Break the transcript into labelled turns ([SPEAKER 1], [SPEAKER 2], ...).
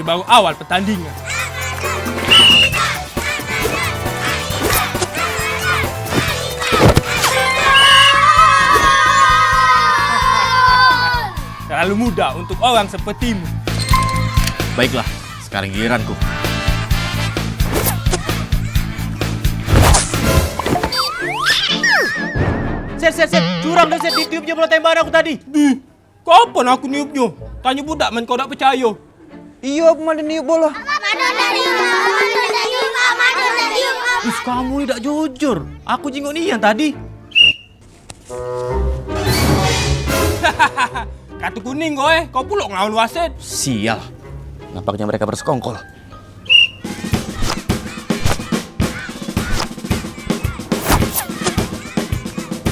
[SPEAKER 1] baru awal pertandingan. Terlalu mudah untuk orang sepertimu.
[SPEAKER 2] Baiklah, sekarang giliranku.
[SPEAKER 3] Set, curang deh Set, ditiupnya bola tembakan aku tadi.
[SPEAKER 1] Kapan aku niupnya? Tanya budak man kau tak percaya.
[SPEAKER 3] Iya, aku malah niup bola. Ih, kamu tidak jujur. Aku jenguk Nian tadi.
[SPEAKER 1] Kartu kuning kau pula ngelawan wasit.
[SPEAKER 2] Sial, nampaknya mereka bersekongkol.